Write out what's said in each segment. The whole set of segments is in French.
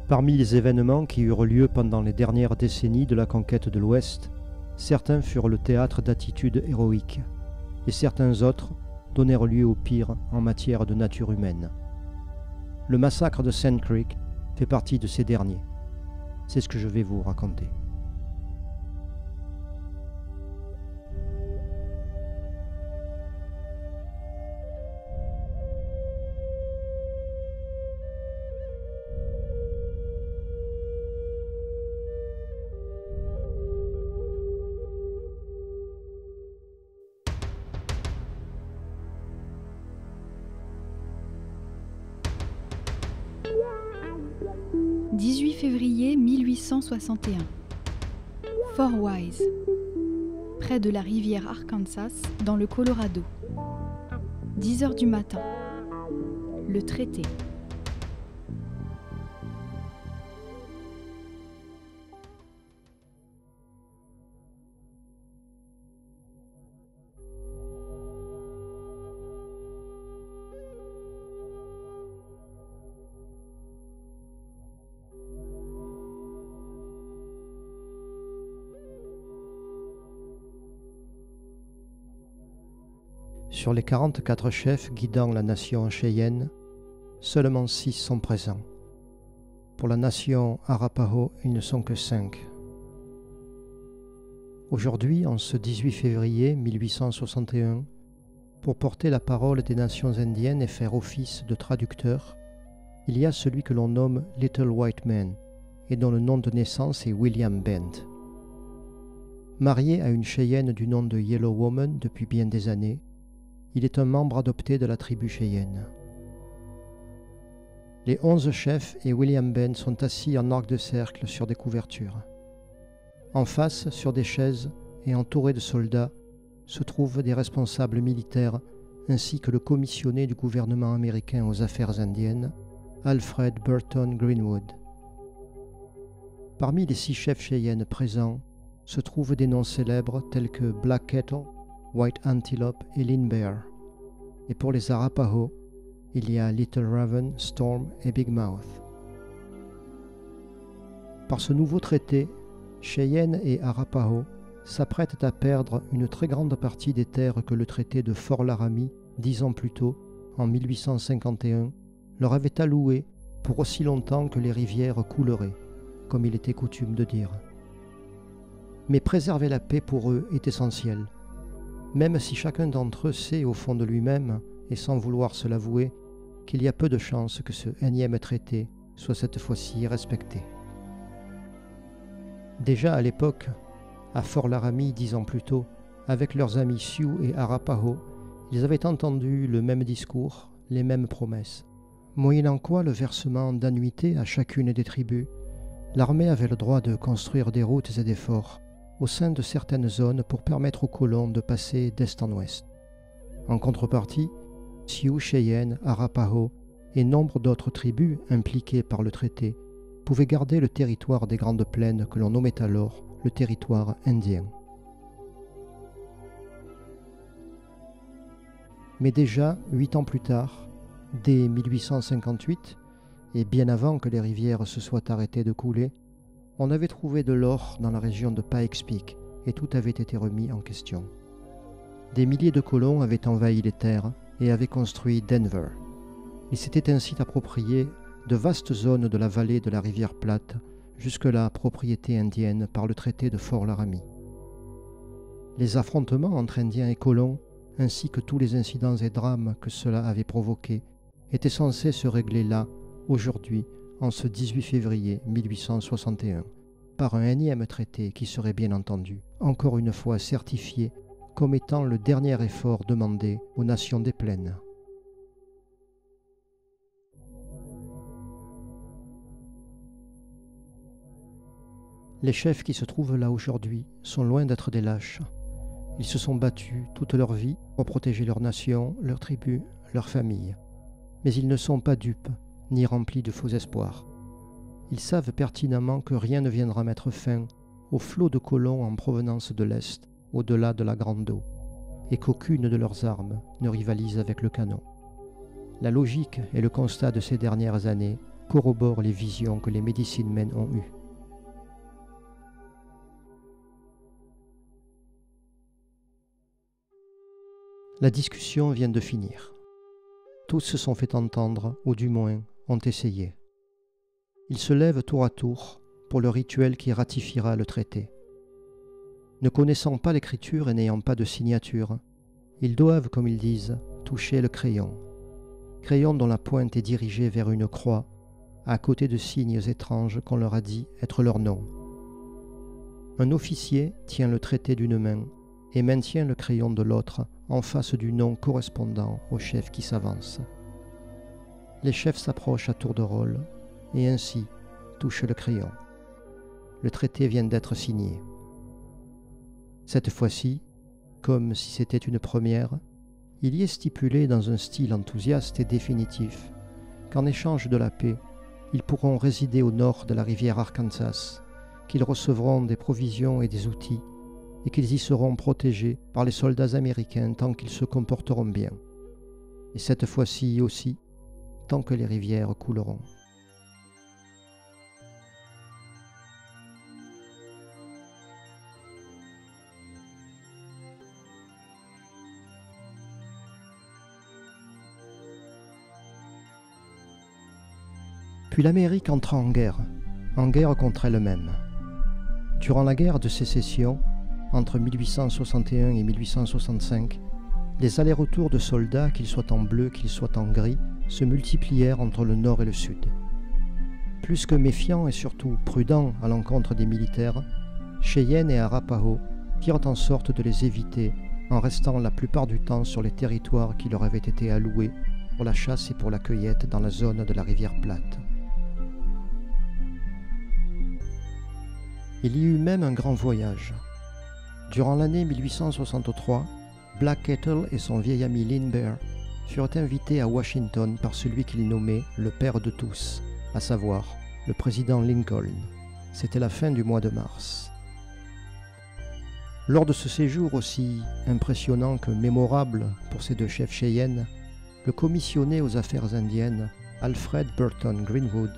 Parmi les événements qui eurent lieu pendant les dernières décennies de la conquête de l'Ouest, certains furent le théâtre d'attitudes héroïques, et certains autres donnèrent lieu au pire en matière de nature humaine. Le massacre de Sand Creek fait partie de ces derniers. C'est ce que je vais vous raconter. « 18 février 1861. Fort Wise, près de la rivière Arkansas, dans le Colorado. 10 heures du matin. Le traité. Sur les 44 chefs guidant la nation Cheyenne, seulement 6 sont présents. Pour la nation Arapaho, ils ne sont que 5. Aujourd'hui, en ce 18 février 1861, pour porter la parole des nations indiennes et faire office de traducteur, il y a celui que l'on nomme Little White Man et dont le nom de naissance est William Bent. Marié à une Cheyenne du nom de Yellow Woman depuis bien des années, il est un membre adopté de la tribu Cheyenne. Les 11 chefs et William Bent sont assis en arc de cercle sur des couvertures. En face, sur des chaises et entourés de soldats, se trouvent des responsables militaires ainsi que le commissionné du gouvernement américain aux affaires indiennes, Alfred Burton Greenwood. Parmi les 6 chefs Cheyennes présents se trouvent des noms célèbres tels que Black Kettle, White Antelope et Lean Bear. Et pour les Arapaho, il y a Little Raven, Storm et Big Mouth. Par ce nouveau traité, Cheyenne et Arapaho s'apprêtent à perdre une très grande partie des terres que le traité de Fort Laramie, 10 ans plus tôt, en 1851, leur avait allouées pour aussi longtemps que les rivières couleraient, comme il était coutume de dire. Mais préserver la paix pour eux est essentiel. Même si chacun d'entre eux sait au fond de lui-même, et sans vouloir se l'avouer, qu'il y a peu de chances que ce énième traité soit cette fois-ci respecté. Déjà à l'époque, à Fort Laramie 10 ans plus tôt, avec leurs amis Sioux et Arapaho, ils avaient entendu le même discours, les mêmes promesses. Moyennant quoi le versement d'annuités à chacune des tribus, l'armée avait le droit de construire des routes et des forts au sein de certaines zones pour permettre aux colons de passer d'est en ouest. En contrepartie, Sioux, Cheyenne, Arapaho et nombre d'autres tribus impliquées par le traité pouvaient garder le territoire des Grandes Plaines que l'on nommait alors le territoire indien. Mais déjà, 8 ans plus tard, dès 1858, et bien avant que les rivières se soient arrêtées de couler, on avait trouvé de l'or dans la région de Pikes Peak et tout avait été remis en question. Des milliers de colons avaient envahi les terres et avaient construit Denver. Ils s'étaient ainsi appropriés de vastes zones de la vallée de la rivière Platte, jusque-là propriété indienne par le traité de Fort Laramie. Les affrontements entre Indiens et colons, ainsi que tous les incidents et drames que cela avait provoqués, étaient censés se régler là, aujourd'hui, en ce 18 février 1861, par un énième traité qui serait bien entendu, encore une fois certifié comme étant le dernier effort demandé aux nations des plaines. Les chefs qui se trouvent là aujourd'hui sont loin d'être des lâches. Ils se sont battus toute leur vie pour protéger leur nation, leur tribu, leur famille. Mais ils ne sont pas dupes, ni remplis de faux espoirs. Ils savent pertinemment que rien ne viendra mettre fin au flot de colons en provenance de l'Est, au-delà de la Grande Eau, et qu'aucune de leurs armes ne rivalise avec le canon. La logique et le constat de ces dernières années corroborent les visions que les Medicine Men ont eues. La discussion vient de finir. Tous se sont fait entendre, ou du moins ont essayé. Ils se lèvent tour à tour pour le rituel qui ratifiera le traité. Ne connaissant pas l'écriture et n'ayant pas de signature, ils doivent, comme ils disent, toucher le crayon dont la pointe est dirigée vers une croix, à côté de signes étranges qu'on leur a dit être leur nom. Un officier tient le traité d'une main et maintient le crayon de l'autre en face du nom correspondant au chef qui s'avance. Les chefs s'approchent à tour de rôle et ainsi touchent le crayon. Le traité vient d'être signé. Cette fois-ci, comme si c'était une première, il y est stipulé dans un style enthousiaste et définitif qu'en échange de la paix, ils pourront résider au nord de la rivière Arkansas, qu'ils recevront des provisions et des outils, et qu'ils y seront protégés par les soldats américains tant qu'ils se comporteront bien. Et cette fois-ci aussi, tant que les rivières couleront. Puis l'Amérique entra en guerre contre elle-même. Durant la guerre de sécession, entre 1861 et 1865, les allers-retours de soldats, qu'ils soient en bleu, qu'ils soient en gris, se multiplièrent entre le nord et le sud. Plus que méfiants et surtout prudents à l'encontre des militaires, Cheyenne et Arapaho firent en sorte de les éviter en restant la plupart du temps sur les territoires qui leur avaient été alloués pour la chasse et pour la cueillette dans la zone de la rivière Platte. Il y eut même un grand voyage. Durant l'année 1863, Black Kettle et son vieil ami Lindbergh furent invités à Washington par celui qu'ils nommaient le père de tous, à savoir le président Lincoln. C'était la fin du mois de mars. Lors de ce séjour aussi impressionnant que mémorable pour ces deux chefs Cheyenne, le commissionné aux affaires indiennes, Alfred Burton Greenwood,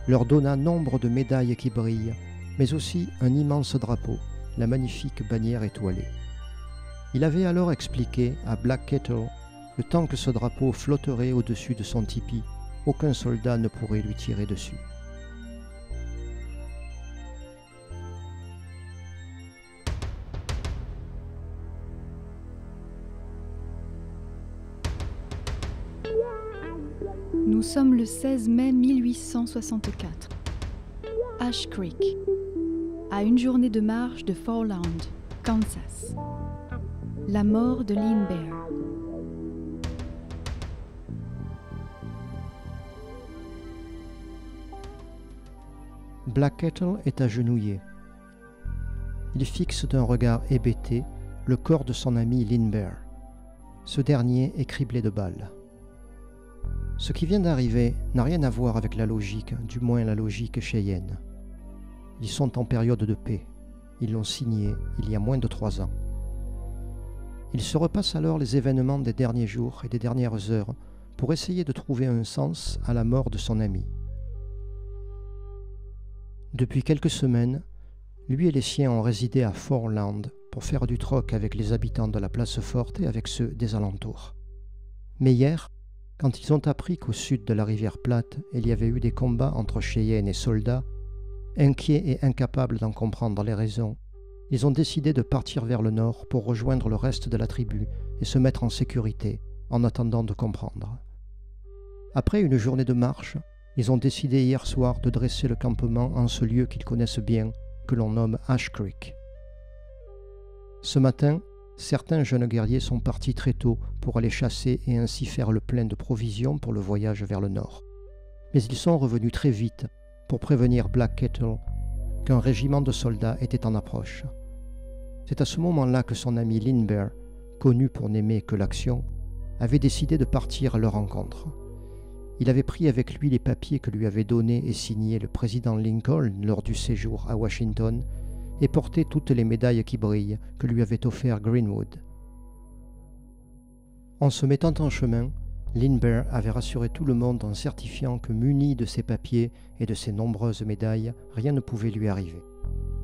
leur donna nombre de médailles qui brillent, mais aussi un immense drapeau, la magnifique bannière étoilée. Il avait alors expliqué à Black Kettle que tant que ce drapeau flotterait au-dessus de son tipi, aucun soldat ne pourrait lui tirer dessus. Nous sommes le 16 mai 1864. Ash Creek, à une journée de marche de Foreland, Kansas. La mort de Lindbergh. Black Kettle est agenouillé. Il fixe d'un regard hébété le corps de son ami Lindbergh. Ce dernier est criblé de balles. Ce qui vient d'arriver n'a rien à voir avec la logique, du moins la logique Cheyenne. Ils sont en période de paix. Ils l'ont signé il y a moins de 3 ans. Il se repasse alors les événements des derniers jours et des dernières heures pour essayer de trouver un sens à la mort de son ami. Depuis quelques semaines, lui et les siens ont résidé à Foreland pour faire du troc avec les habitants de la place forte et avec ceux des alentours. Mais hier, quand ils ont appris qu'au sud de la rivière Platte, il y avait eu des combats entre Cheyenne et soldats, inquiets et incapables d'en comprendre les raisons, ils ont décidé de partir vers le nord pour rejoindre le reste de la tribu et se mettre en sécurité en attendant de comprendre. Après une journée de marche, ils ont décidé hier soir de dresser le campement en ce lieu qu'ils connaissent bien, que l'on nomme Ash Creek. Ce matin, certains jeunes guerriers sont partis très tôt pour aller chasser et ainsi faire le plein de provisions pour le voyage vers le nord. Mais ils sont revenus très vite pour prévenir Black Kettle qu'un régiment de soldats était en approche. C'est à ce moment-là que son ami Lindbergh, connu pour n'aimer que l'action, avait décidé de partir à leur rencontre. Il avait pris avec lui les papiers que lui avait donnés et signés le président Lincoln lors du séjour à Washington et porté toutes les médailles qui brillent que lui avait offert Greenwood. En se mettant en chemin, Lindbergh avait rassuré tout le monde en certifiant que muni de ses papiers et de ses nombreuses médailles, rien ne pouvait lui arriver.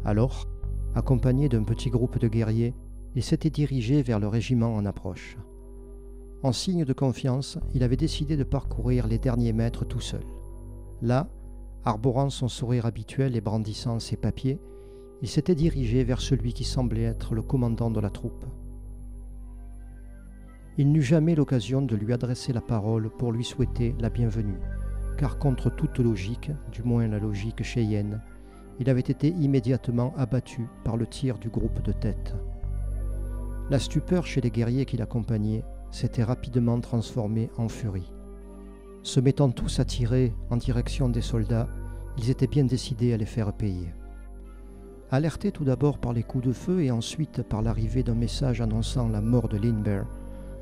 Alors, accompagné d'un petit groupe de guerriers, il s'était dirigé vers le régiment en approche. En signe de confiance, il avait décidé de parcourir les derniers mètres tout seul. Là, arborant son sourire habituel et brandissant ses papiers, il s'était dirigé vers celui qui semblait être le commandant de la troupe. Il n'eut jamais l'occasion de lui adresser la parole pour lui souhaiter la bienvenue, car contre toute logique, du moins la logique Cheyenne, il avait été immédiatement abattu par le tir du groupe de tête. La stupeur chez les guerriers qui l'accompagnaient s'était rapidement transformée en furie. Se mettant tous à tirer en direction des soldats, ils étaient bien décidés à les faire payer. Alertés tout d'abord par les coups de feu et ensuite par l'arrivée d'un message annonçant la mort de Lindbergh,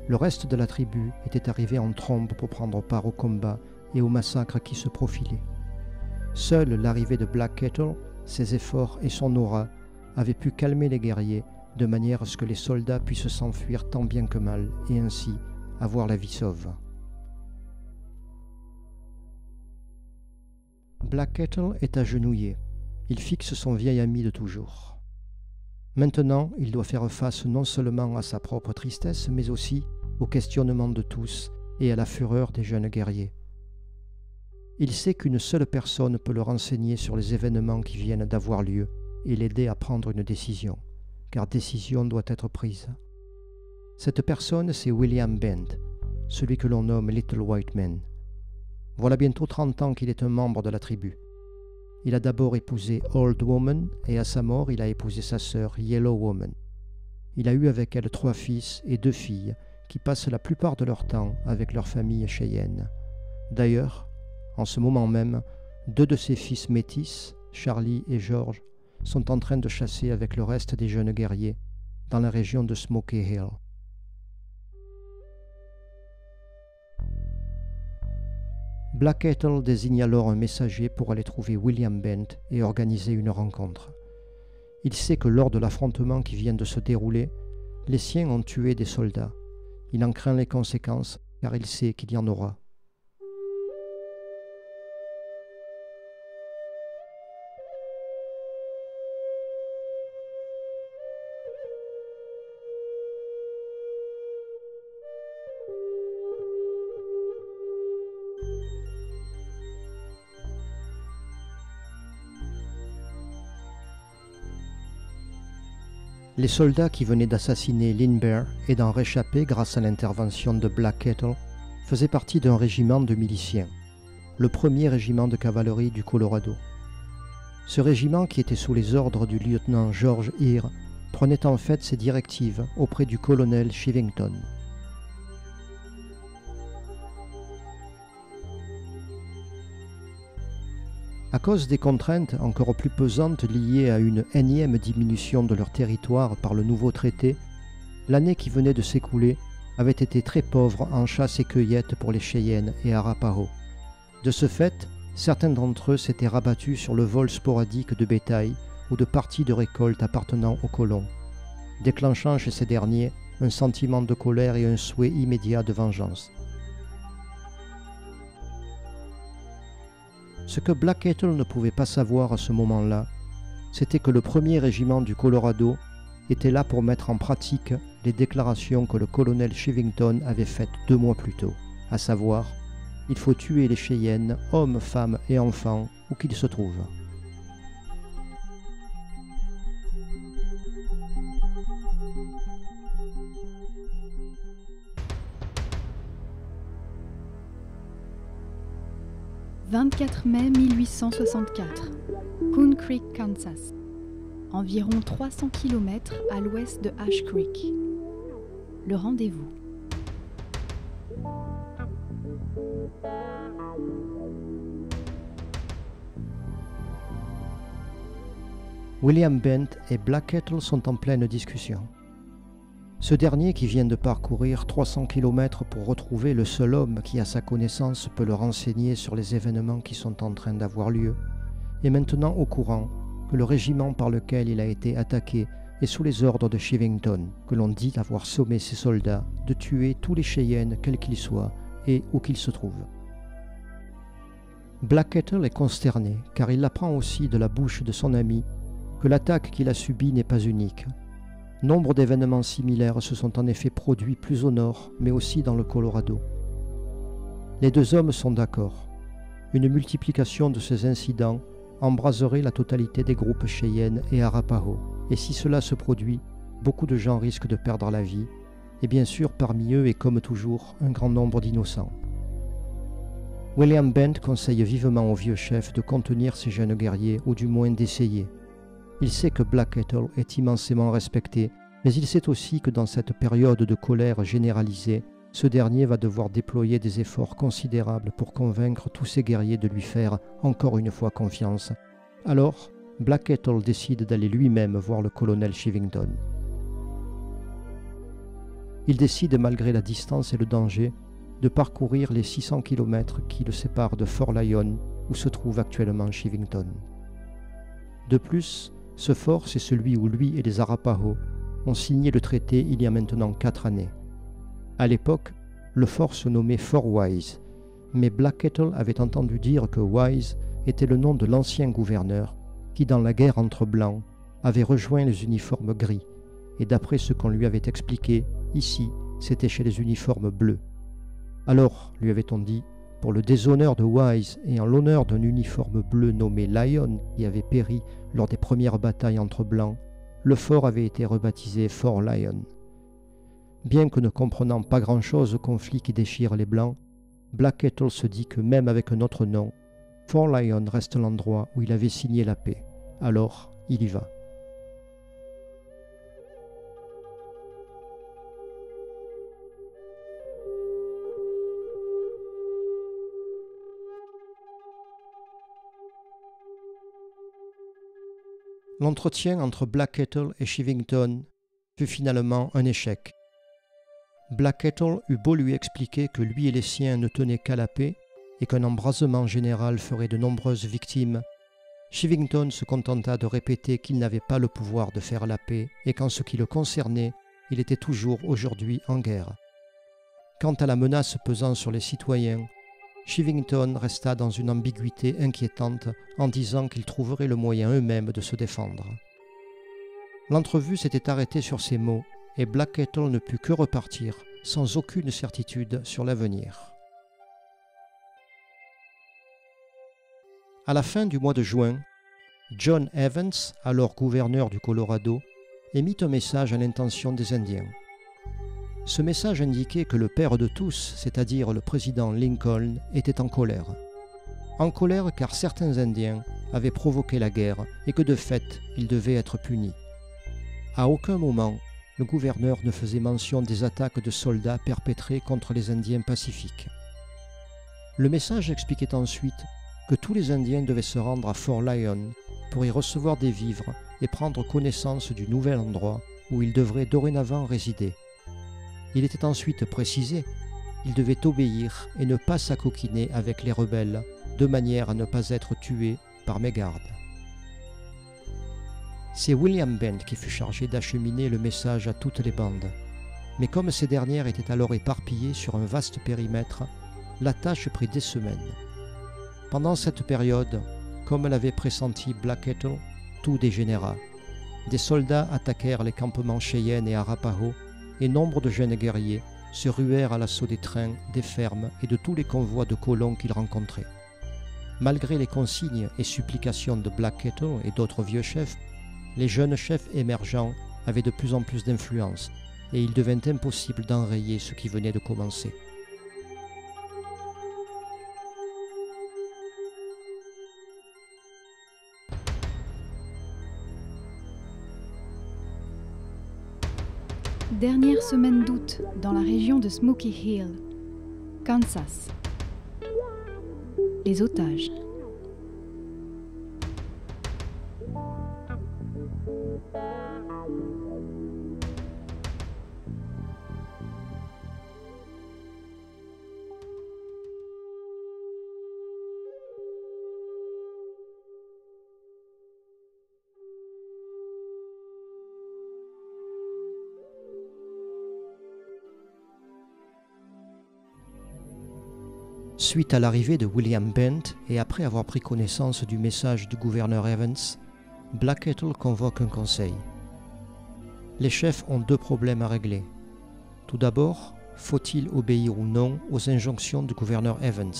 le reste de la tribu était arrivé en trombe pour prendre part au combat et au massacre qui se profilait. Seule l'arrivée de Black Kettle, ses efforts et son aura avaient pu calmer les guerriers de manière à ce que les soldats puissent s'enfuir tant bien que mal et ainsi avoir la vie sauve. Black Kettle est agenouillé. Il fixe son vieil ami de toujours. Maintenant, il doit faire face non seulement à sa propre tristesse, mais aussi au questionnement de tous et à la fureur des jeunes guerriers. Il sait qu'une seule personne peut le renseigner sur les événements qui viennent d'avoir lieu et l'aider à prendre une décision, car décision doit être prise. Cette personne, c'est William Bend, celui que l'on nomme Little White Man. Voilà bientôt 30 ans qu'il est un membre de la tribu. Il a d'abord épousé Old Woman et à sa mort, il a épousé sa sœur Yellow Woman. Il a eu avec elle 3 fils et 2 filles qui passent la plupart de leur temps avec leur famille Cheyenne. D'ailleurs, en ce moment même, 2 de ses fils métis, Charlie et George, sont en train de chasser avec le reste des jeunes guerriers dans la région de Smoky Hill. Black Kettle désigne alors un messager pour aller trouver William Bent et organiser une rencontre. Il sait que lors de l'affrontement qui vient de se dérouler, les siens ont tué des soldats. Il en craint les conséquences car il sait qu'il y en aura. Les soldats qui venaient d'assassiner Lindbergh et d'en réchapper grâce à l'intervention de Black Kettle faisaient partie d'un régiment de miliciens, le premier régiment de cavalerie du Colorado. Ce régiment, qui était sous les ordres du lieutenant George Heer, prenait en fait ses directives auprès du colonel Shivington. À cause des contraintes encore plus pesantes liées à une énième diminution de leur territoire par le nouveau traité, l'année qui venait de s'écouler avait été très pauvre en chasse et cueillette pour les Cheyennes et Arapaho. De ce fait, certains d'entre eux s'étaient rabattus sur le vol sporadique de bétail ou de parties de récolte appartenant aux colons, déclenchant chez ces derniers un sentiment de colère et un souhait immédiat de vengeance. Ce que Black Kettle ne pouvait pas savoir à ce moment-là, c'était que le premier régiment du Colorado était là pour mettre en pratique les déclarations que le colonel Shivington avait faites 2 mois plus tôt, à savoir « Il faut tuer les Cheyennes, hommes, femmes et enfants, où qu'ils se trouvent ». « 24 mai 1864, Coon Creek, Kansas, environ 300 km à l'ouest de Ash Creek. Le rendez-vous. William Bent et Black Kettle sont en pleine discussion. Ce dernier, qui vient de parcourir 300 km pour retrouver le seul homme qui, à sa connaissance, peut le renseigner sur les événements qui sont en train d'avoir lieu, est maintenant au courant que le régiment par lequel il a été attaqué est sous les ordres de Shivington, que l'on dit avoir sommé ses soldats de tuer tous les Cheyennes, quels qu'ils soient, et où qu'il se trouve. Black Kettle est consterné car il apprend aussi de la bouche de son ami que l'attaque qu'il a subie n'est pas unique. Nombre d'événements similaires se sont en effet produits plus au nord, mais aussi dans le Colorado. Les deux hommes sont d'accord. Une multiplication de ces incidents embraserait la totalité des groupes Cheyenne et Arapaho, et si cela se produit, beaucoup de gens risquent de perdre la vie, et bien sûr parmi eux et comme toujours, un grand nombre d'innocents. William Bent conseille vivement au vieux chef de contenir ces jeunes guerriers, ou du moins d'essayer. Il sait que Black Kettle est immensément respecté, mais il sait aussi que dans cette période de colère généralisée, ce dernier va devoir déployer des efforts considérables pour convaincre tous ses guerriers de lui faire encore une fois confiance. Alors, Black Kettle décide d'aller lui-même voir le colonel Chivington. Il décide, malgré la distance et le danger, de parcourir les 600 km qui le séparent de Fort Lyon, où se trouve actuellement Chivington. De plus, ce fort, c'est celui où lui et les Arapaho ont signé le traité il y a maintenant 4 années. À l'époque, le fort se nommait Fort Wise, mais Black Kettle avait entendu dire que Wise était le nom de l'ancien gouverneur qui, dans la guerre entre Blancs, avait rejoint les uniformes gris, et d'après ce qu'on lui avait expliqué, ici, c'était chez les uniformes bleus. Alors, lui avait-on dit, pour le déshonneur de Wise et en l'honneur d'un uniforme bleu nommé Lyon qui avait péri lors des premières batailles entre Blancs, le fort avait été rebaptisé Fort Lyon. Bien que ne comprenant pas grand-chose au conflit qui déchire les Blancs, Black Kettle se dit que même avec un autre nom, Fort Lyon reste l'endroit où il avait signé la paix. Alors, il y va. L'entretien entre Black Kettle et Chivington fut finalement un échec. Black Kettle eut beau lui expliquer que lui et les siens ne tenaient qu'à la paix et qu'un embrasement général ferait de nombreuses victimes, Chivington se contenta de répéter qu'il n'avait pas le pouvoir de faire la paix et qu'en ce qui le concernait, il était toujours aujourd'hui en guerre. Quant à la menace pesant sur les citoyens, Chivington resta dans une ambiguïté inquiétante en disant qu'ils trouveraient le moyen eux-mêmes de se défendre. L'entrevue s'était arrêtée sur ces mots et Black Kettle ne put que repartir sans aucune certitude sur l'avenir. À la fin du mois de juin, John Evans, alors gouverneur du Colorado, émit un message à l'intention des Indiens. Ce message indiquait que le père de tous, c'est-à-dire le président Lincoln, était en colère. En colère car certains Indiens avaient provoqué la guerre et que de fait, ils devaient être punis. À aucun moment, le gouverneur ne faisait mention des attaques de soldats perpétrées contre les Indiens pacifiques. Le message expliquait ensuite que tous les Indiens devaient se rendre à Fort Lyon pour y recevoir des vivres et prendre connaissance du nouvel endroit où ils devraient dorénavant résider. Il était ensuite précisé, ils devaient obéir et ne pas s'acoquiner avec les rebelles, de manière à ne pas être tués par mégarde. C'est William Bent qui fut chargé d'acheminer le message à toutes les bandes. Mais comme ces dernières étaient alors éparpillées sur un vaste périmètre, la tâche prit des semaines. Pendant cette période, comme l'avait pressenti Black Kettle, tout dégénéra. Des soldats attaquèrent les campements Cheyenne et Arapaho, et nombre de jeunes guerriers se ruèrent à l'assaut des trains, des fermes et de tous les convois de colons qu'ils rencontraient. Malgré les consignes et supplications de Black Kettle et d'autres vieux chefs, les jeunes chefs émergents avaient de plus en plus d'influence et il devint impossible d'enrayer ce qui venait de commencer. Dernière semaine d'août dans la région de Smoky Hill, Kansas. Les otages. Suite à l'arrivée de William Bent et après avoir pris connaissance du message du gouverneur Evans, Black Kettle convoque un conseil. Les chefs ont deux problèmes à régler. Tout d'abord, faut-il obéir ou non aux injonctions du gouverneur Evans?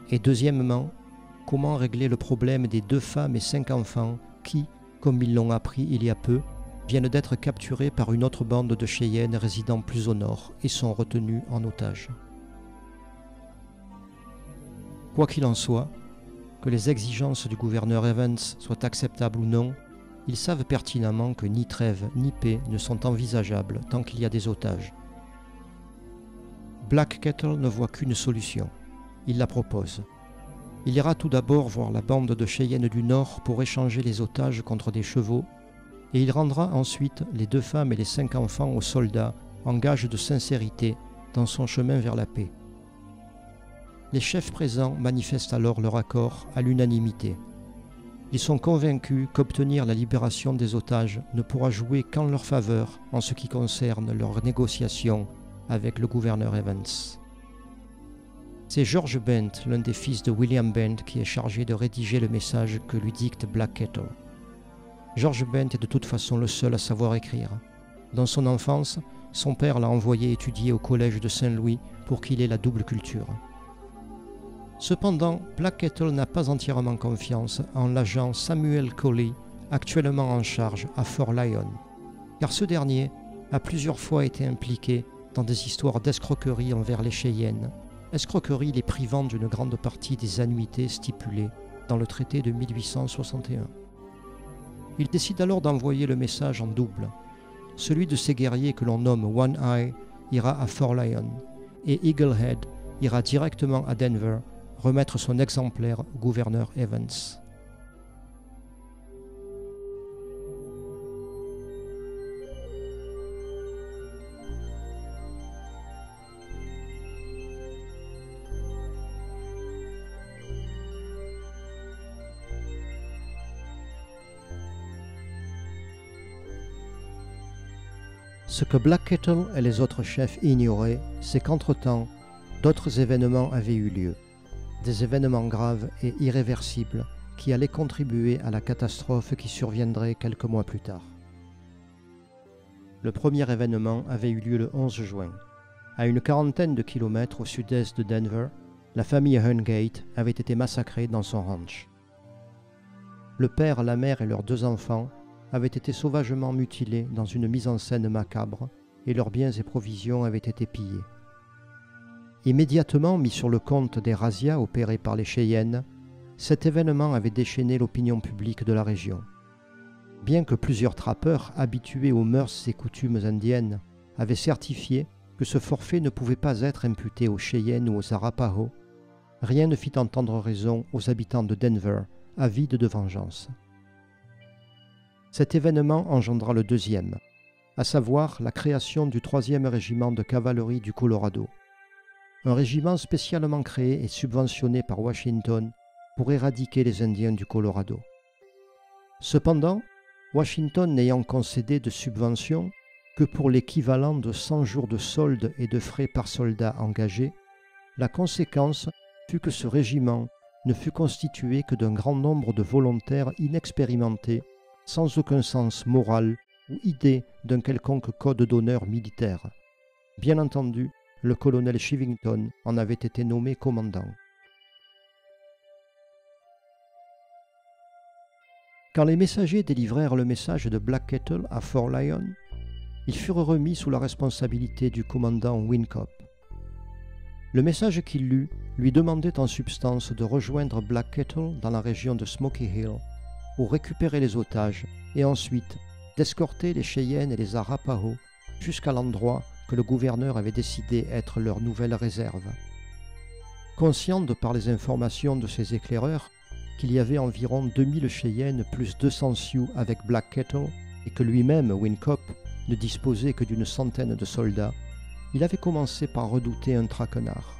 Et deuxièmement, comment régler le problème des 2 femmes et 5 enfants qui, comme ils l'ont appris il y a peu, viennent d'être capturés par une autre bande de Cheyennes résidant plus au nord et sont retenus en otage. Quoi qu'il en soit, que les exigences du gouverneur Evans soient acceptables ou non, ils savent pertinemment que ni trêve ni paix ne sont envisageables tant qu'il y a des otages. Black Kettle ne voit qu'une solution. Il la propose. Il ira tout d'abord voir la bande de Cheyennes du Nord pour échanger les otages contre des chevaux, et il rendra ensuite les 2 femmes et les 5 enfants aux soldats en gage de sincérité dans son chemin vers la paix. Les chefs présents manifestent alors leur accord à l'unanimité. Ils sont convaincus qu'obtenir la libération des otages ne pourra jouer qu'en leur faveur en ce qui concerne leurs négociations avec le gouverneur Evans. C'est George Bent, l'un des fils de William Bent, qui est chargé de rédiger le message que lui dicte Black Kettle. George Bent est de toute façon le seul à savoir écrire. Dans son enfance, son père l'a envoyé étudier au collège de Saint-Louis pour qu'il ait la double culture. Cependant, Black Kettle n'a pas entièrement confiance en l'agent Samuel Coley, actuellement en charge à Fort Lyon, car ce dernier a plusieurs fois été impliqué dans des histoires d'escroquerie envers les Cheyennes, escroquerie les privant d'une grande partie des annuités stipulées dans le traité de 1861. Il décide alors d'envoyer le message en double. Celui de ces guerriers que l'on nomme One Eye ira à Fort Lyon, et Eaglehead ira directement à Denver remettre son exemplaire au gouverneur Evans. Ce que Black Kettle et les autres chefs ignoraient, c'est qu'entre-temps, d'autres événements avaient eu lieu. Des événements graves et irréversibles qui allaient contribuer à la catastrophe qui surviendrait quelques mois plus tard. Le premier événement avait eu lieu le 11 juin. À une quarantaine de kilomètres au sud-est de Denver, la famille Hungate avait été massacrée dans son ranch. Le père, la mère et leurs 2 enfants avaient été sauvagement mutilés dans une mise en scène macabre et leurs biens et provisions avaient été pillés. Immédiatement mis sur le compte des razzias opérés par les Cheyennes, cet événement avait déchaîné l'opinion publique de la région. Bien que plusieurs trappeurs habitués aux mœurs et coutumes indiennes avaient certifié que ce forfait ne pouvait pas être imputé aux Cheyennes ou aux Arapaho, rien ne fit entendre raison aux habitants de Denver, avides de vengeance. Cet événement engendra le deuxième, à savoir la création du 3e régiment de cavalerie du Colorado. Un régiment spécialement créé et subventionné par Washington pour éradiquer les Indiens du Colorado. Cependant, Washington n'ayant concédé de subventions que pour l'équivalent de 100 jours de solde et de frais par soldat engagé, la conséquence fut que ce régiment ne fut constitué que d'un grand nombre de volontaires inexpérimentés, sans aucun sens moral ou idée d'un quelconque code d'honneur militaire. Bien entendu, le colonel Chivington en avait été nommé commandant. Quand les messagers délivrèrent le message de Black Kettle à Fort Lyon, ils furent remis sous la responsabilité du commandant Wincop. Le message qu'il lut lui demandait en substance de rejoindre Black Kettle dans la région de Smoky Hill pour récupérer les otages et ensuite d'escorter les Cheyennes et les Arapaho jusqu'à l'endroit que le gouverneur avait décidé être leur nouvelle réserve. Conscient de par les informations de ses éclaireurs qu'il y avait environ 2000 Cheyennes plus 200 Sioux avec Black Kettle et que lui-même, Wincop, ne disposait que d'une centaine de soldats, il avait commencé par redouter un traquenard.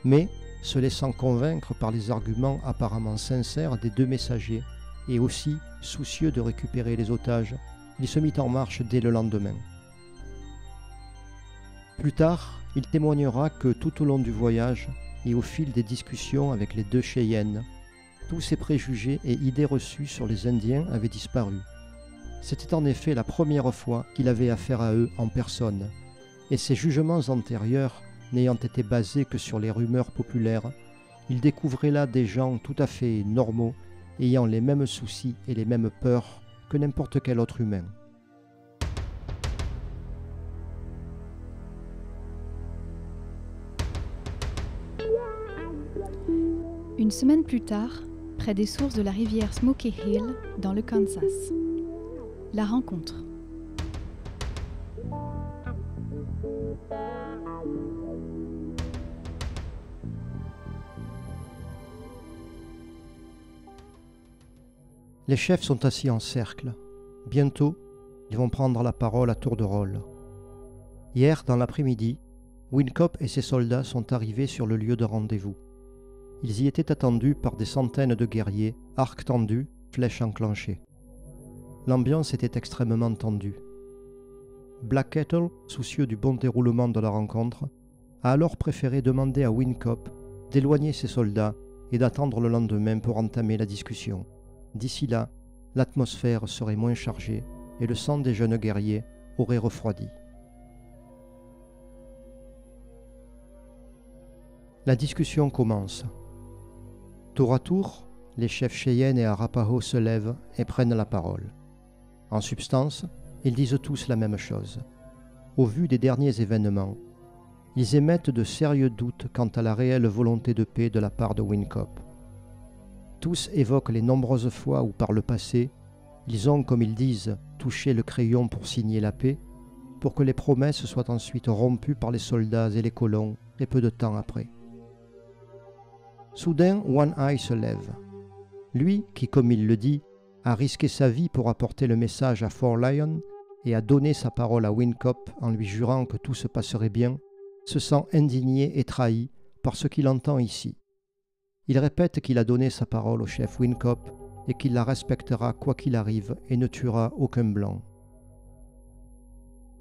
Mais, se laissant convaincre par les arguments apparemment sincères des 2 messagers et aussi soucieux de récupérer les otages, il se mit en marche dès le lendemain. Plus tard, il témoignera que tout au long du voyage, et au fil des discussions avec les deux Cheyennes, tous ses préjugés et idées reçues sur les Indiens avaient disparu. C'était en effet la première fois qu'il avait affaire à eux en personne, et ses jugements antérieurs n'ayant été basés que sur les rumeurs populaires, il découvrait là des gens tout à fait normaux, ayant les mêmes soucis et les mêmes peurs que n'importe quel autre humain. Une semaine plus tard, près des sources de la rivière Smoky Hill, dans le Kansas. La rencontre. Les chefs sont assis en cercle. Bientôt, ils vont prendre la parole à tour de rôle. Hier, dans l'après-midi, Wynkoop et ses soldats sont arrivés sur le lieu de rendez-vous. Ils y étaient attendus par des centaines de guerriers, arcs tendus, flèches enclenchées. L'ambiance était extrêmement tendue. Black Kettle, soucieux du bon déroulement de la rencontre, a alors préféré demander à Wynkoop d'éloigner ses soldats et d'attendre le lendemain pour entamer la discussion. D'ici là, l'atmosphère serait moins chargée et le sang des jeunes guerriers aurait refroidi. La discussion commence. Tour à tour, les chefs Cheyenne et Arapaho se lèvent et prennent la parole. En substance, ils disent tous la même chose. Au vu des derniers événements, ils émettent de sérieux doutes quant à la réelle volonté de paix de la part de Wynkoop. Tous évoquent les nombreuses fois où par le passé, ils ont, comme ils disent, touché le crayon pour signer la paix, pour que les promesses soient ensuite rompues par les soldats et les colons très peu de temps après. Soudain, One Eye se lève. Lui, qui, comme il le dit, a risqué sa vie pour apporter le message à Four Lion et a donné sa parole à Wynkoop en lui jurant que tout se passerait bien, se sent indigné et trahi par ce qu'il entend ici. Il répète qu'il a donné sa parole au chef Wynkoop et qu'il la respectera quoi qu'il arrive et ne tuera aucun blanc.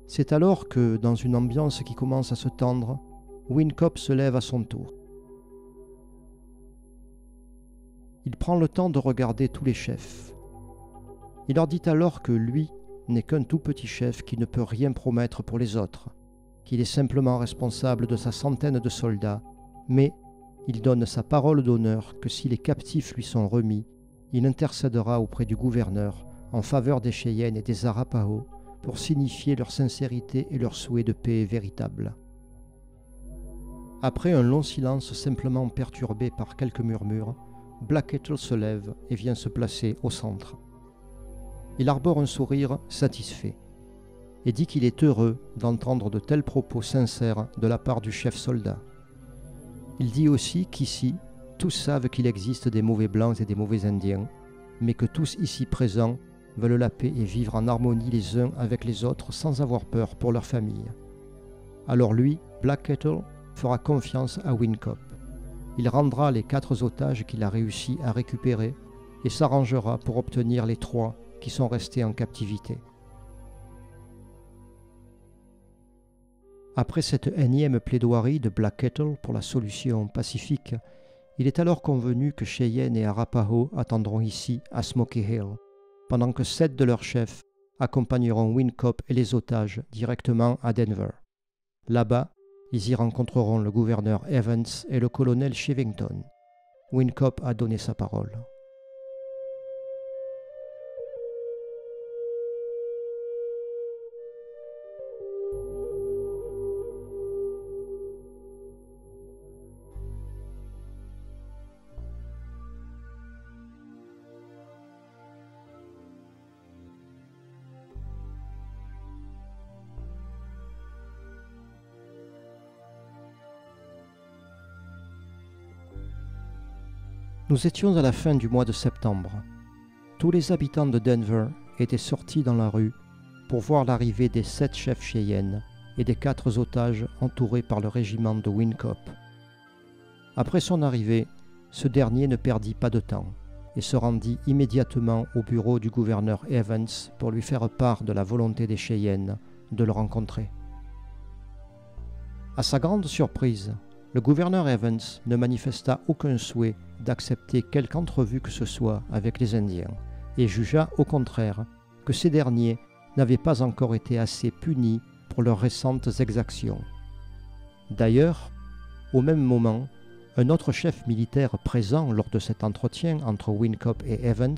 C'est alors que, dans une ambiance qui commence à se tendre, Wynkoop se lève à son tour. Il prend le temps de regarder tous les chefs. Il leur dit alors que lui n'est qu'un tout petit chef qui ne peut rien promettre pour les autres, qu'il est simplement responsable de sa centaine de soldats, mais il donne sa parole d'honneur que si les captifs lui sont remis, il intercédera auprès du gouverneur en faveur des Cheyennes et des Arapaho pour signifier leur sincérité et leur souhait de paix véritable. Après un long silence simplement perturbé par quelques murmures, Black Kettle se lève et vient se placer au centre. Il arbore un sourire satisfait et dit qu'il est heureux d'entendre de tels propos sincères de la part du chef soldat. Il dit aussi qu'ici, tous savent qu'il existe des mauvais blancs et des mauvais indiens, mais que tous ici présents veulent la paix et vivre en harmonie les uns avec les autres sans avoir peur pour leur famille. Alors lui, Black Kettle, fera confiance à Wynkoop. Il rendra les 4 otages qu'il a réussi à récupérer et s'arrangera pour obtenir les 3 qui sont restés en captivité. Après cette énième plaidoirie de Black Kettle pour la solution pacifique, il est alors convenu que Cheyenne et Arapaho attendront ici à Smoky Hill, pendant que 7 de leurs chefs accompagneront Wynkoop et les otages directement à Denver. Là-bas, ils y rencontreront le gouverneur Evans et le colonel Shevington. Wynkoop a donné sa parole. Nous étions à la fin du mois de septembre. Tous les habitants de Denver étaient sortis dans la rue pour voir l'arrivée des 7 chefs Cheyennes et des 4 otages entourés par le régiment de Wynkoop. Après son arrivée, ce dernier ne perdit pas de temps et se rendit immédiatement au bureau du gouverneur Evans pour lui faire part de la volonté des Cheyennes de le rencontrer. À sa grande surprise, le gouverneur Evans ne manifesta aucun souhait d'accepter quelque entrevue que ce soit avec les Indiens et jugea au contraire que ces derniers n'avaient pas encore été assez punis pour leurs récentes exactions. D'ailleurs, au même moment, un autre chef militaire présent lors de cet entretien entre Whincup et Evans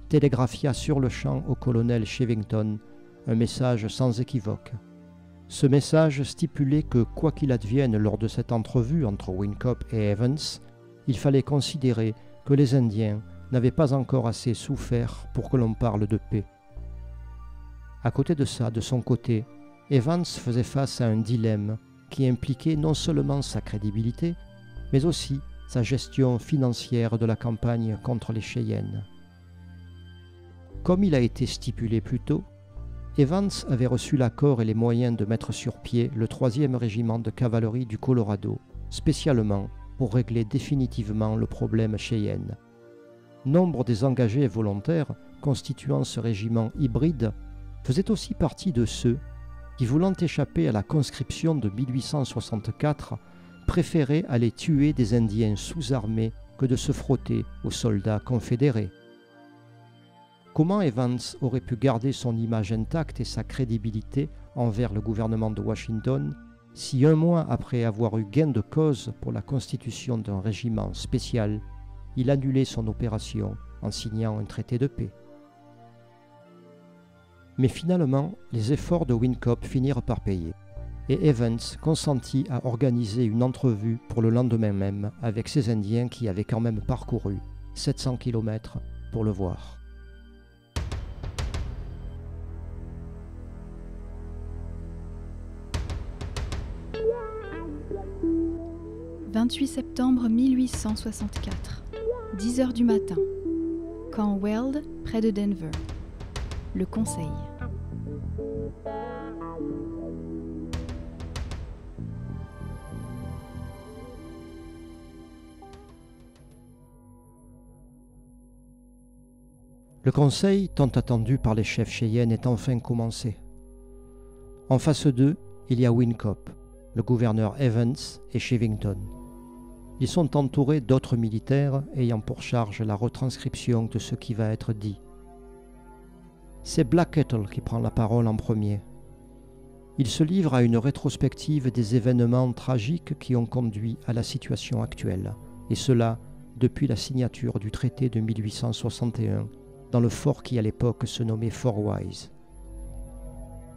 télégraphia sur le champ au colonel Chevington un message sans équivoque. Ce message stipulait que, quoi qu'il advienne lors de cette entrevue entre Whincup et Evans, il fallait considérer que les Indiens n'avaient pas encore assez souffert pour que l'on parle de paix. À côté de ça, de son côté, Evans faisait face à un dilemme qui impliquait non seulement sa crédibilité, mais aussi sa gestion financière de la campagne contre les Cheyennes. Comme il a été stipulé plus tôt, Evans avait reçu l'accord et les moyens de mettre sur pied le 3e régiment de cavalerie du Colorado, spécialement pour régler définitivement le problème Cheyenne. Nombre des engagés volontaires constituant ce régiment hybride faisaient aussi partie de ceux qui, voulant échapper à la conscription de 1864, préféraient aller tuer des Indiens sous-armés que de se frotter aux soldats confédérés. Comment Evans aurait pu garder son image intacte et sa crédibilité envers le gouvernement de Washington si 1 mois après avoir eu gain de cause pour la constitution d'un régiment spécial, il annulait son opération en signant un traité de paix? Mais finalement, les efforts de Whincup finirent par payer, et Evans consentit à organiser une entrevue pour le lendemain même avec ces Indiens qui avaient quand même parcouru 700 km pour le voir. « 28 septembre 1864, 10 heures du matin, Camp Weld, près de Denver. Le Conseil. Le conseil, tant attendu par les chefs Cheyennes, est enfin commencé. En face d'eux, il y a Whincup, le gouverneur Evans et Chevington. Ils sont entourés d'autres militaires ayant pour charge la retranscription de ce qui va être dit. C'est Black Kettle qui prend la parole en premier. Il se livre à une rétrospective des événements tragiques qui ont conduit à la situation actuelle, et cela depuis la signature du traité de 1861 dans le fort qui à l'époque se nommait Fort Wise.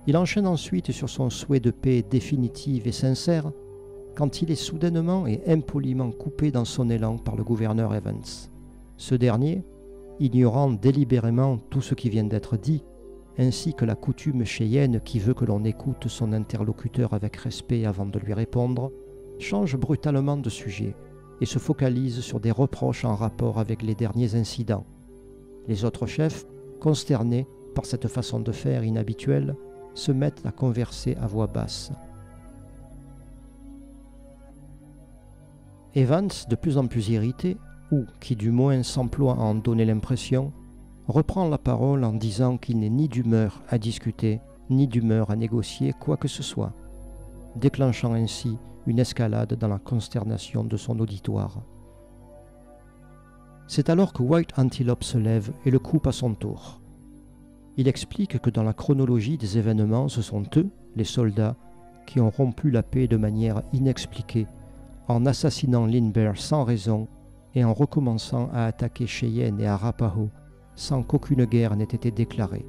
Il enchaîne ensuite sur son souhait de paix définitive et sincère quand il est soudainement et impoliment coupé dans son élan par le gouverneur Evans. Ce dernier, ignorant délibérément tout ce qui vient d'être dit, ainsi que la coutume cheyenne qui veut que l'on écoute son interlocuteur avec respect avant de lui répondre, change brutalement de sujet et se focalise sur des reproches en rapport avec les derniers incidents. Les autres chefs, consternés par cette façon de faire inhabituelle, se mettent à converser à voix basse. Evans, de plus en plus irrité, ou qui du moins s'emploie à en donner l'impression, reprend la parole en disant qu'il n'est ni d'humeur à discuter, ni d'humeur à négocier quoi que ce soit, déclenchant ainsi une escalade dans la consternation de son auditoire. C'est alors que White Antelope se lève et le coupe à son tour. Il explique que dans la chronologie des événements, ce sont eux, les soldats, qui ont rompu la paix de manière inexpliquée, en assassinant Lindbergh sans raison et en recommençant à attaquer Cheyenne et Arapaho sans qu'aucune guerre n'ait été déclarée,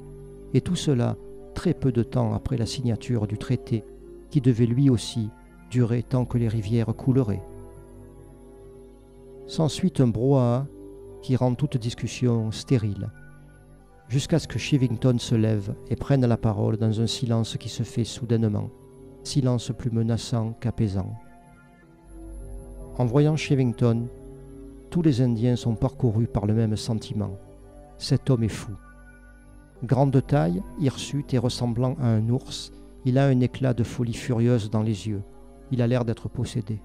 et tout cela très peu de temps après la signature du traité qui devait lui aussi durer tant que les rivières couleraient. S'ensuit un brouhaha qui rend toute discussion stérile, jusqu'à ce que Chevington se lève et prenne la parole dans un silence qui se fait soudainement, silence plus menaçant qu'apaisant. En voyant Chevington, tous les Indiens sont parcourus par le même sentiment. Cet homme est fou. Grand de taille, hirsute et ressemblant à un ours, il a un éclat de folie furieuse dans les yeux. Il a l'air d'être possédé.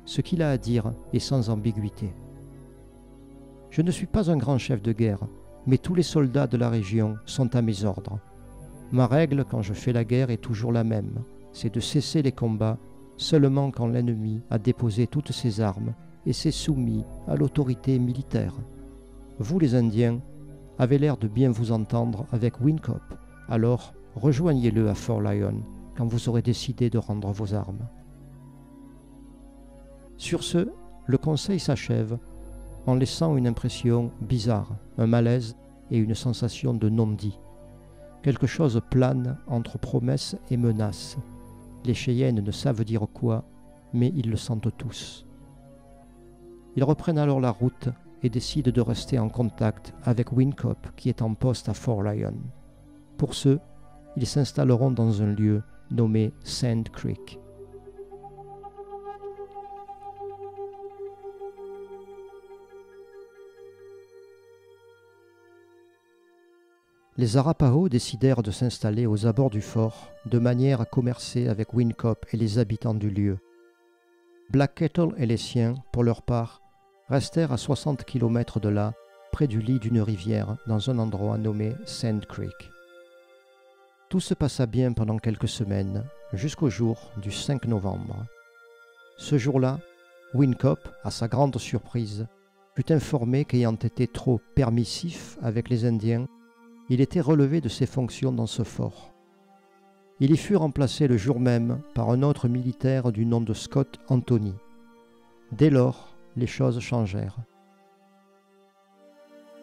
Ce qu'il a à dire est sans ambiguïté. Je ne suis pas un grand chef de guerre, mais tous les soldats de la région sont à mes ordres. Ma règle quand je fais la guerre est toujours la même, c'est de cesser les combats seulement quand l'ennemi a déposé toutes ses armes et s'est soumis à l'autorité militaire. Vous les Indiens avez l'air de bien vous entendre avec Wynkoop, alors rejoignez-le à Fort Lyon quand vous aurez décidé de rendre vos armes. Sur ce, le conseil s'achève en laissant une impression bizarre, un malaise et une sensation de non-dit. Quelque chose plane entre promesses et menaces. Les Cheyennes ne savent dire quoi, mais ils le sentent tous. Ils reprennent alors la route et décident de rester en contact avec Wynkoop qui est en poste à Fort Lyon. Pour ce, ils s'installeront dans un lieu nommé Sand Creek. Les Arapaho décidèrent de s'installer aux abords du fort de manière à commercer avec Wynkoop et les habitants du lieu. Black Kettle et les siens, pour leur part, restèrent à 60 km de là, près du lit d'une rivière, dans un endroit nommé Sand Creek. Tout se passa bien pendant quelques semaines, jusqu'au jour du 5 novembre. Ce jour-là, Wynkoop, à sa grande surprise, fut informé qu'ayant été trop permissif avec les Indiens, il était relevé de ses fonctions dans ce fort. Il y fut remplacé le jour même par un autre militaire du nom de Scott Anthony. Dès lors, les choses changèrent.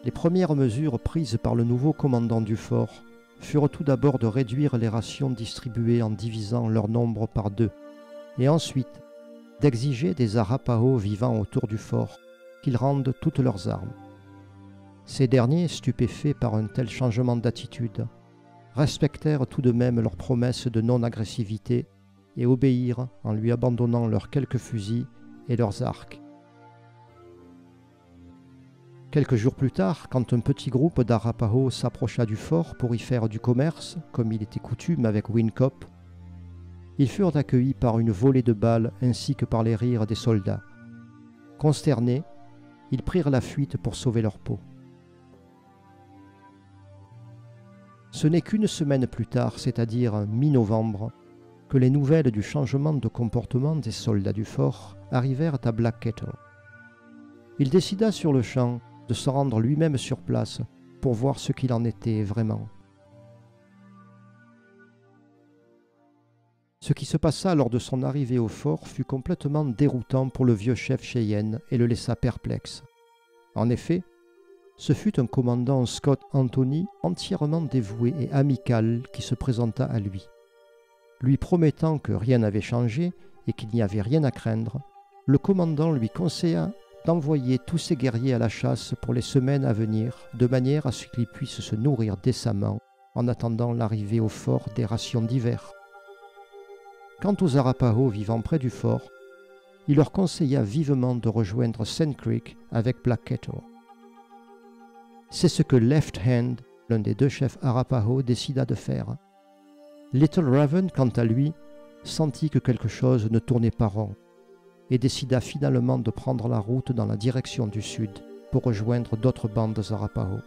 Les premières mesures prises par le nouveau commandant du fort furent tout d'abord de réduire les rations distribuées en divisant leur nombre par 2, et ensuite d'exiger des Arapaho vivant autour du fort qu'ils rendent toutes leurs armes. Ces derniers, stupéfaits par un tel changement d'attitude, respectèrent tout de même leur promesse de non-agressivité et obéirent en lui abandonnant leurs quelques fusils et leurs arcs. Quelques jours plus tard, quand un petit groupe d'Arapaho s'approcha du fort pour y faire du commerce, comme il était coutume avec Wynkoop, ils furent accueillis par une volée de balles ainsi que par les rires des soldats. Consternés, ils prirent la fuite pour sauver leur peau. Ce n'est qu'une semaine plus tard, c'est-à-dire mi-novembre, que les nouvelles du changement de comportement des soldats du fort arrivèrent à Black Kettle. Il décida sur le champ de se rendre lui-même sur place pour voir ce qu'il en était vraiment. Ce qui se passa lors de son arrivée au fort fut complètement déroutant pour le vieux chef Cheyenne et le laissa perplexe. En effet, ce fut un commandant Scott Anthony entièrement dévoué et amical qui se présenta à lui. Lui promettant que rien n'avait changé et qu'il n'y avait rien à craindre, le commandant lui conseilla d'envoyer tous ses guerriers à la chasse pour les semaines à venir, de manière à ce qu'ils puissent se nourrir décemment en attendant l'arrivée au fort des rations d'hiver. Quant aux Arapaho vivant près du fort, il leur conseilla vivement de rejoindre Sand Creek avec Black Kettle. C'est ce que Left Hand, l'un des 2 chefs Arapaho, décida de faire. Little Raven, quant à lui, sentit que quelque chose ne tournait pas rond et décida finalement de prendre la route dans la direction du sud pour rejoindre d'autres bandes Arapaho.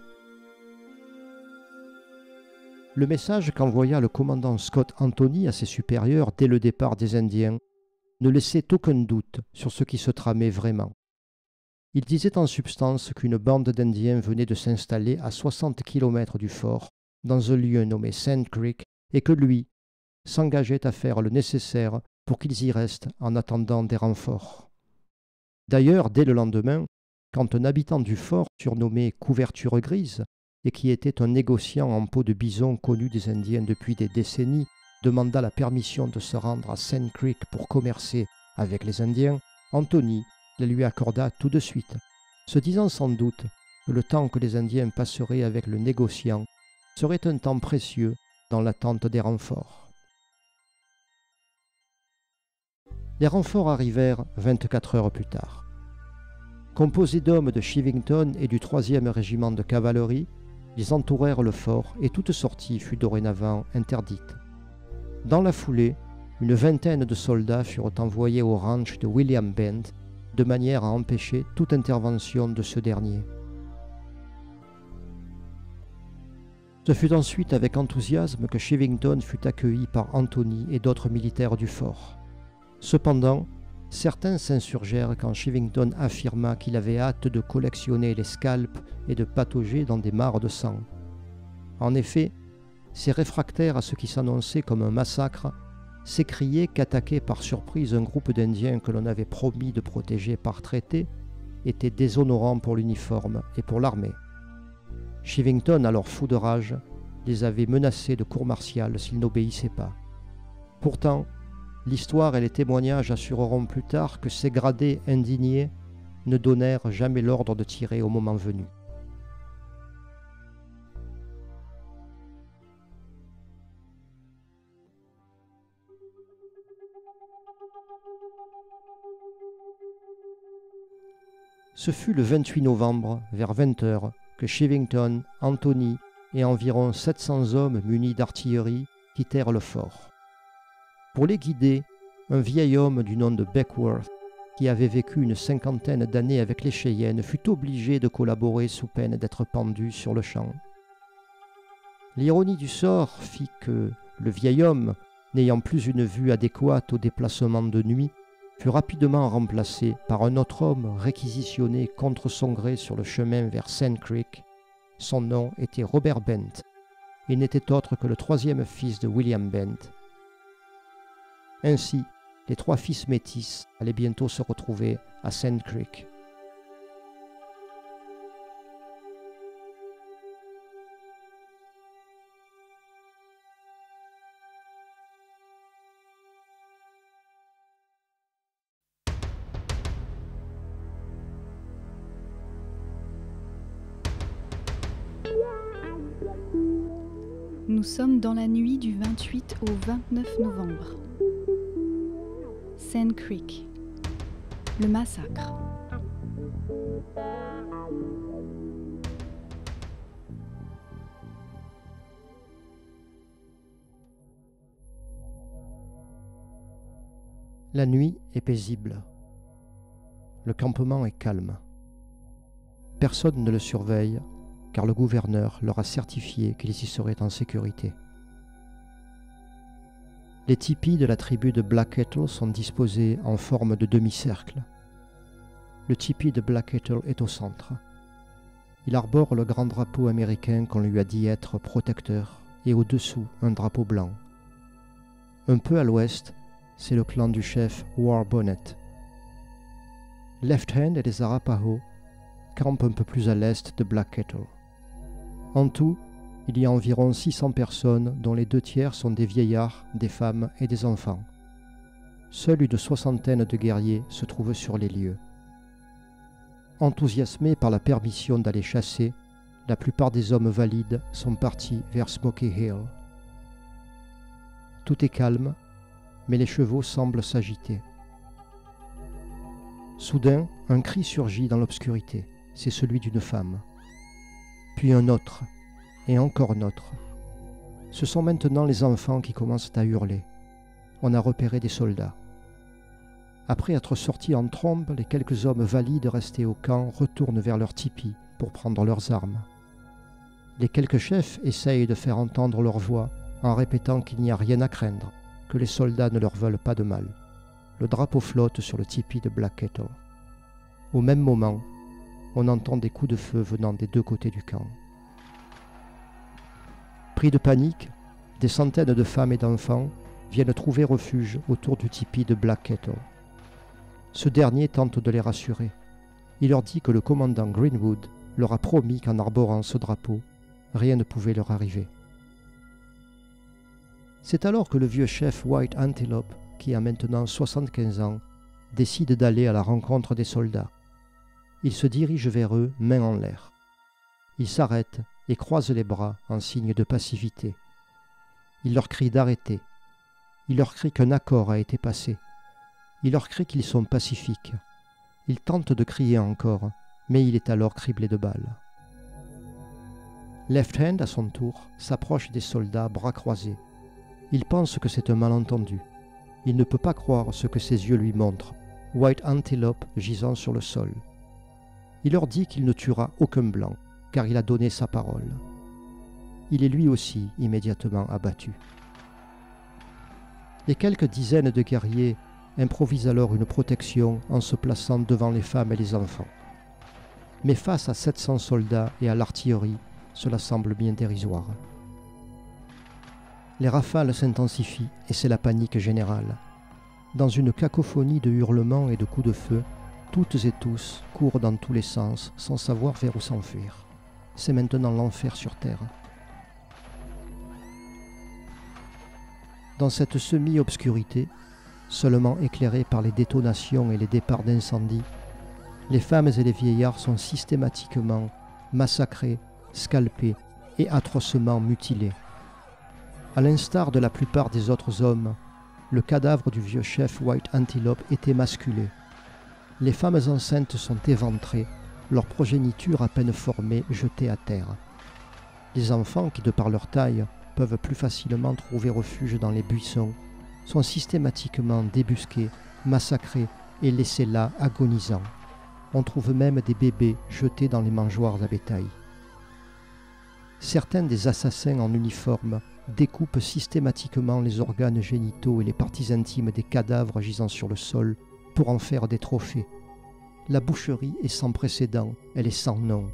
Le message qu'envoya le commandant Scott Anthony à ses supérieurs dès le départ des Indiens ne laissait aucun doute sur ce qui se tramait vraiment. Il disait en substance qu'une bande d'Indiens venait de s'installer à 60 km du fort, dans un lieu nommé Sand Creek, et que lui s'engageait à faire le nécessaire pour qu'ils y restent en attendant des renforts. D'ailleurs, dès le lendemain, quand un habitant du fort, surnommé Couverture Grise, et qui était un négociant en peau de bison connu des Indiens depuis des décennies, demanda la permission de se rendre à Sand Creek pour commercer avec les Indiens, Anthony la lui accorda tout de suite, se disant sans doute que le temps que les Indiens passeraient avec le négociant serait un temps précieux dans l'attente des renforts. Les renforts arrivèrent 24 heures plus tard. Composés d'hommes de Chivington et du 3e régiment de cavalerie, ils entourèrent le fort et toute sortie fut dorénavant interdite. Dans la foulée, une vingtaine de soldats furent envoyés au ranch de William Bend de manière à empêcher toute intervention de ce dernier. Ce fut ensuite avec enthousiasme que Chivington fut accueilli par Anthony et d'autres militaires du fort. Cependant, certains s'insurgèrent quand Shivington affirma qu'il avait hâte de collectionner les scalps et de patauger dans des mares de sang. En effet, ces réfractaires à ce qui s'annonçait comme un massacre s'écriaient qu'attaquer par surprise un groupe d'Indiens que l'on avait promis de protéger par traité était déshonorant pour l'uniforme et pour l'armée. Shivington, alors fou de rage, les avait menacés de cour martiale s'ils n'obéissaient pas. Pourtant, l'histoire et les témoignages assureront plus tard que ces gradés indignés ne donnèrent jamais l'ordre de tirer au moment venu. Ce fut le 28 novembre, vers 20h, que Shivington, Anthony et environ 700 hommes munis d'artillerie quittèrent le fort. Pour les guider, un vieil homme du nom de Beckworth, qui avait vécu une cinquantaine d'années avec les Cheyennes, fut obligé de collaborer sous peine d'être pendu sur le champ. L'ironie du sort fit que le vieil homme, n'ayant plus une vue adéquate au déplacement de nuit, fut rapidement remplacé par un autre homme réquisitionné contre son gré sur le chemin vers Sand Creek. Son nom était Robert Bent. Il n'était autre que le troisième fils de William Bent. Ainsi, les trois fils métis allaient bientôt se retrouver à Sand Creek. Nous sommes dans la nuit du 28 au 29 novembre. Sand Creek. Le massacre. La nuit est paisible. Le campement est calme. Personne ne le surveille, car le gouverneur leur a certifié qu'ils y seraient en sécurité. Les tipis de la tribu de Black Kettle sont disposés en forme de demi-cercle. Le tipi de Black Kettle est au centre. Il arbore le grand drapeau américain qu'on lui a dit être protecteur, et au-dessous un drapeau blanc. Un peu à l'ouest, c'est le clan du chef War Bonnet. Left Hand et les Arapaho campent un peu plus à l'est de Black Kettle. En tout, il y a environ 600 personnes dont les 2/3 sont des vieillards, des femmes et des enfants. Seule une soixantaine de guerriers se trouvent sur les lieux. Enthousiasmés par la permission d'aller chasser, la plupart des hommes valides sont partis vers Smoky Hill. Tout est calme, mais les chevaux semblent s'agiter. Soudain, un cri surgit dans l'obscurité. C'est celui d'une femme. Puis un autre, et encore un autre. Ce sont maintenant les enfants qui commencent à hurler. On a repéré des soldats. Après être sortis en trombe, les quelques hommes valides restés au camp retournent vers leur tipi pour prendre leurs armes. Les quelques chefs essayent de faire entendre leur voix en répétant qu'il n'y a rien à craindre, que les soldats ne leur veulent pas de mal. Le drapeau flotte sur le tipi de Black Kettle. Au même moment, on entend des coups de feu venant des deux côtés du camp. Pris de panique, des centaines de femmes et d'enfants viennent trouver refuge autour du tipi de Black Kettle. Ce dernier tente de les rassurer. Il leur dit que le commandant Greenwood leur a promis qu'en arborant ce drapeau, rien ne pouvait leur arriver. C'est alors que le vieux chef White Antelope, qui a maintenant 75 ans, décide d'aller à la rencontre des soldats. Il se dirige vers eux, main en l'air. Il s'arrête et croise les bras en signe de passivité. Il leur crie d'arrêter. Il leur crie qu'un accord a été passé. Il leur crie qu'ils sont pacifiques. Il tente de crier encore, mais il est alors criblé de balles. Left Hand, à son tour, s'approche des soldats, bras croisés. Il pense que c'est un malentendu. Il ne peut pas croire ce que ses yeux lui montrent, White Antelope gisant sur le sol. Il leur dit qu'il ne tuera aucun blanc, car il a donné sa parole. Il est lui aussi immédiatement abattu. Les quelques dizaines de guerriers improvise alors une protection en se plaçant devant les femmes et les enfants. Mais face à 700 soldats et à l'artillerie, cela semble bien dérisoire. Les rafales s'intensifient et c'est la panique générale. Dans une cacophonie de hurlements et de coups de feu, toutes et tous courent dans tous les sens sans savoir vers où s'enfuir. C'est maintenant l'enfer sur terre. Dans cette semi-obscurité, seulement éclairée par les détonations et les départs d'incendie, les femmes et les vieillards sont systématiquement massacrés, scalpés et atrocement mutilés. À l'instar de la plupart des autres hommes, le cadavre du vieux chef White Antelope était masculé. Les femmes enceintes sont éventrées, leur progéniture à peine formée jetée à terre. Les enfants, qui de par leur taille peuvent plus facilement trouver refuge dans les buissons, sont systématiquement débusqués, massacrés et laissés là agonisants. On trouve même des bébés jetés dans les mangeoires à bétail. Certains des assassins en uniforme découpent systématiquement les organes génitaux et les parties intimes des cadavres gisant sur le sol pour en faire des trophées. La boucherie est sans précédent, elle est sans nom.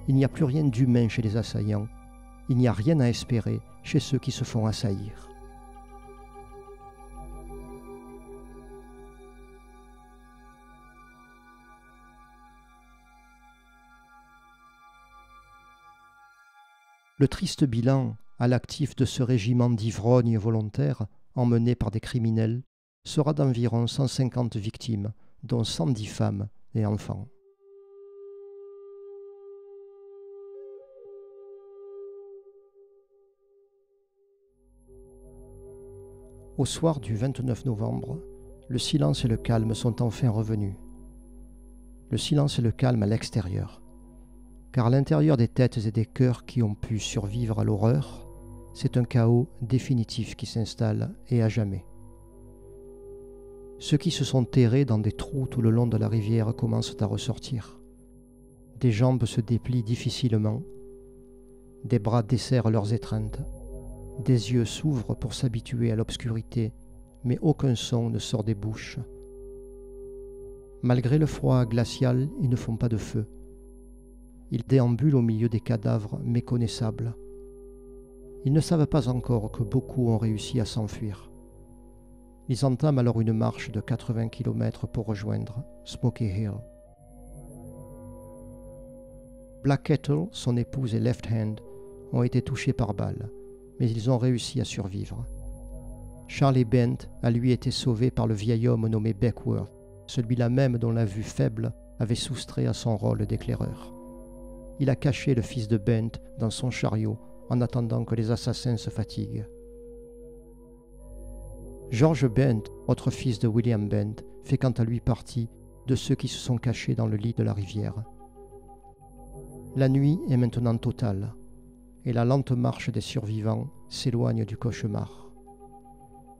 Il n'y a plus rien d'humain chez les assaillants. Il n'y a rien à espérer chez ceux qui se font assaillir. Le triste bilan à l'actif de ce régiment d'ivrognes volontaires, emmené par des criminels, sera d'environ 150 victimes, dont 110 femmes et enfants. Au soir du 29 novembre, le silence et le calme sont enfin revenus. Le silence et le calme à l'extérieur. Car à l'intérieur des têtes et des cœurs qui ont pu survivre à l'horreur, c'est un chaos définitif qui s'installe et à jamais. Ceux qui se sont terrés dans des trous tout le long de la rivière commencent à ressortir. Des jambes se déplient difficilement, des bras desserrent leurs étreintes, des yeux s'ouvrent pour s'habituer à l'obscurité, mais aucun son ne sort des bouches. Malgré le froid glacial, ils ne font pas de feu. Ils déambulent au milieu des cadavres méconnaissables. Ils ne savent pas encore que beaucoup ont réussi à s'enfuir. Ils entament alors une marche de 80 km pour rejoindre Smoky Hill. Black Kettle, son épouse et Left Hand ont été touchés par balles, mais ils ont réussi à survivre. Charlie Bent a lui été sauvé par le vieil homme nommé Beckworth, celui-là même dont la vue faible avait soustrait à son rôle d'éclaireur. Il a caché le fils de Bent dans son chariot en attendant que les assassins se fatiguent. George Bent, autre fils de William Bent, fait quant à lui partie de ceux qui se sont cachés dans le lit de la rivière. La nuit est maintenant totale, et la lente marche des survivants s'éloigne du cauchemar.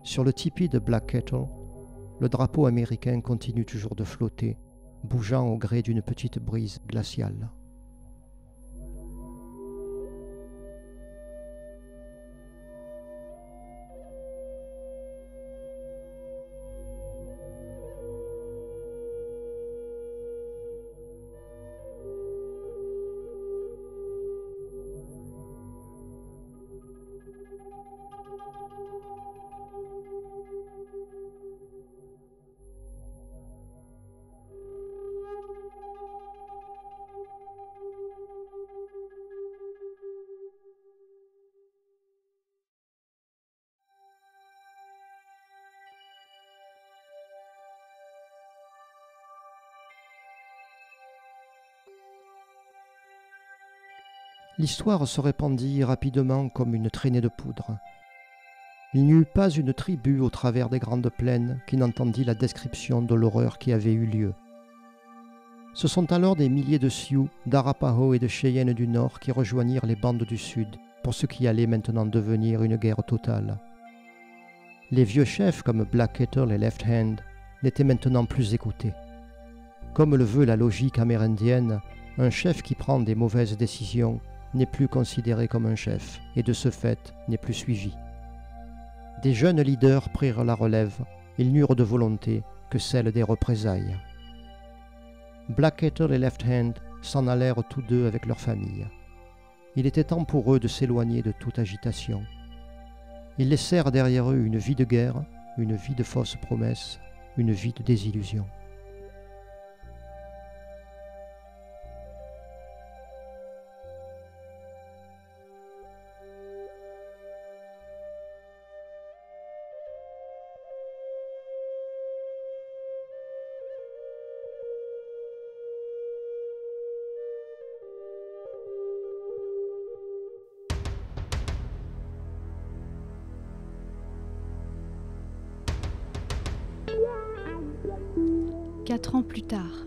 Sur le tipi de Black Kettle, le drapeau américain continue toujours de flotter, bougeant au gré d'une petite brise glaciale. L'histoire se répandit rapidement comme une traînée de poudre. Il n'y eut pas une tribu au travers des grandes plaines qui n'entendit la description de l'horreur qui avait eu lieu. Ce sont alors des milliers de Sioux, d'Arapaho et de Cheyennes du Nord qui rejoignirent les bandes du Sud pour ce qui allait maintenant devenir une guerre totale. Les vieux chefs comme Black Kettle et Left Hand n'étaient maintenant plus écoutés. Comme le veut la logique amérindienne, un chef qui prend des mauvaises décisions n'est plus considéré comme un chef et de ce fait n'est plus suivi. Des jeunes leaders prirent la relève ils n'eurent de volonté que celle des représailles. Black Kettle et Left Hand s'en allèrent tous deux avec leur famille. Il était temps pour eux de s'éloigner de toute agitation. Ils laissèrent derrière eux une vie de guerre, une vie de fausses promesses, une vie de désillusion. Quatre ans plus tard,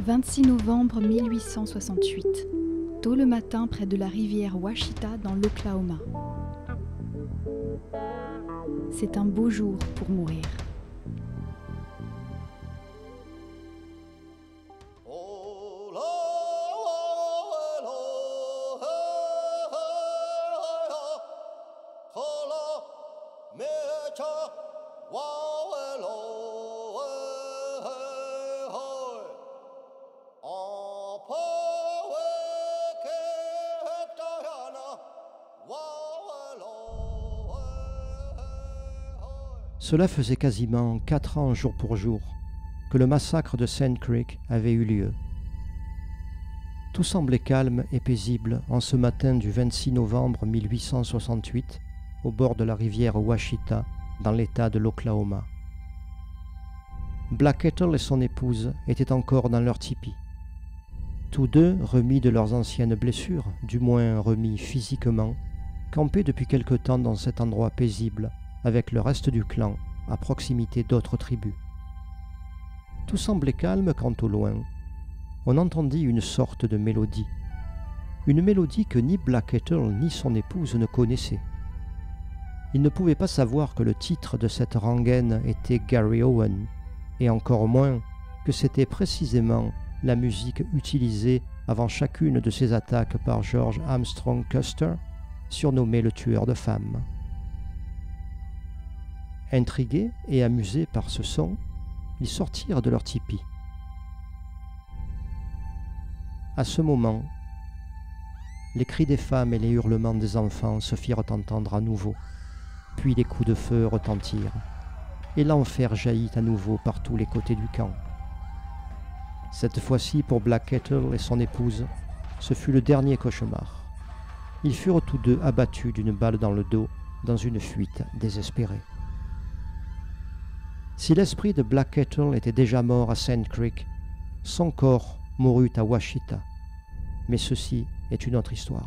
26 novembre 1868, tôt le matin près de la rivière Washita dans l'Oklahoma. C'est un beau jour pour mourir. Cela faisait quasiment 4 ans jour pour jour que le massacre de Sand Creek avait eu lieu. Tout semblait calme et paisible en ce matin du 26 novembre 1868 au bord de la rivière Washita dans l'État de l'Oklahoma. Black Kettle et son épouse étaient encore dans leur tipi. Tous deux, remis de leurs anciennes blessures, du moins remis physiquement, campaient depuis quelque temps dans cet endroit paisible avec le reste du clan, à proximité d'autres tribus. Tout semblait calme quand au loin, on entendit une sorte de mélodie. Une mélodie que ni Black Kettle ni son épouse ne connaissaient. Ils ne pouvaient pas savoir que le titre de cette rengaine était Gary Owen, et encore moins que c'était précisément la musique utilisée avant chacune de ces attaques par George Armstrong Custer, surnommé le tueur de femmes. Intrigués et amusés par ce son, ils sortirent de leur tipi. À ce moment, les cris des femmes et les hurlements des enfants se firent entendre à nouveau, puis les coups de feu retentirent, et l'enfer jaillit à nouveau par tous les côtés du camp. Cette fois-ci, pour Black Kettle et son épouse, ce fut le dernier cauchemar. Ils furent tous deux abattus d'une balle dans le dos dans une fuite désespérée. Si l'esprit de Black Kettle était déjà mort à Sand Creek, son corps mourut à Washita. Mais ceci est une autre histoire.